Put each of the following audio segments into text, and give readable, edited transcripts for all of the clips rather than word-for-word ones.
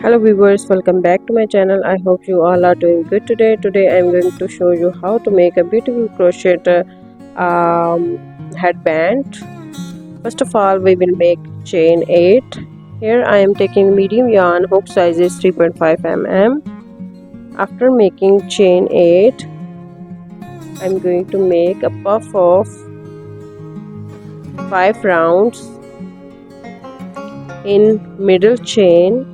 Hello viewers, welcome back to my channel. I hope you all are doing good today. Today I am going to show you how to make a beautiful crochet headband. First of all, we will make chain 8. Here I am taking medium yarn, hook size is 3.5 mm. After making chain 8, I am going to make a puff of 5 rounds in middle chain.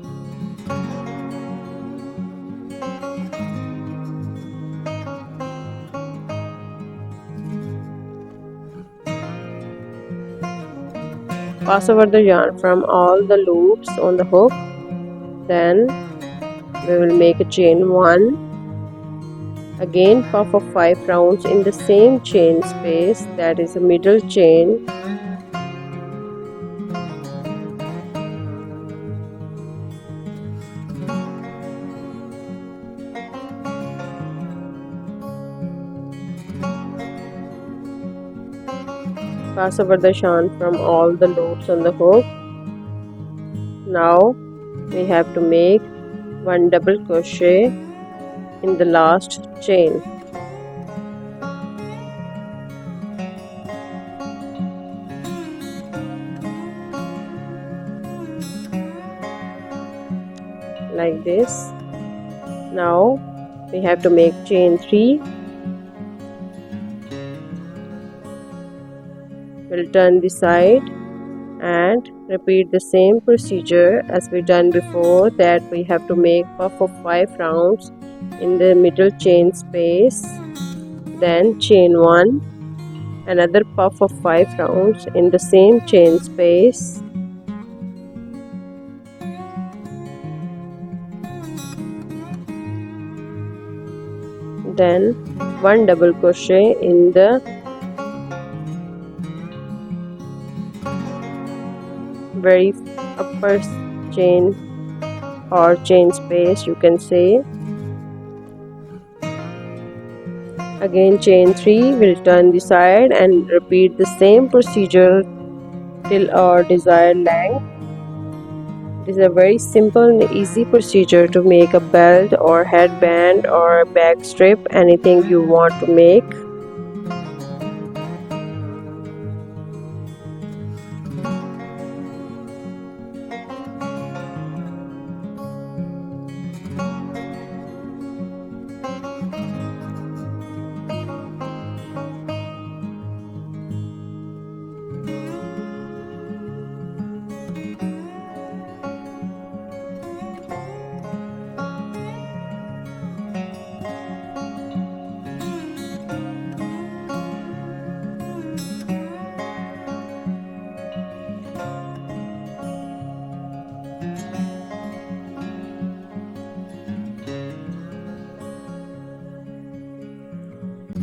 Pass over the yarn from all the loops on the hook. Then we will make a chain 1. Again puff of 5 rounds in the same chain space, that is a middle chain. Pass over the yarn from all the loops on the hook. Now we have to make 1 double crochet in the last chain. Like this. Now we have to make chain 3. We'll turn the side and repeat the same procedure as we done before, that we have to make puff of 5 rounds in the middle chain space, then chain 1, another puff of 5 rounds in the same chain space, then 1 double crochet in the very upper chain or chain space, you can say. Again chain 3, we'll turn the side and repeat the same procedure till our desired length. It is a very simple and easy procedure to make a belt or headband or bag strip, anything you want to make.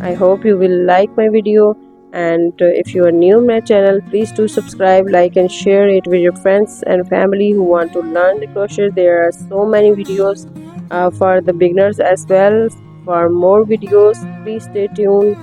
I hope you will like my video, and if you are new on my channel, please do subscribe, like and share it with your friends and family who want to learn the crochet. There are so many videos for the beginners as well. For more videos, please stay tuned.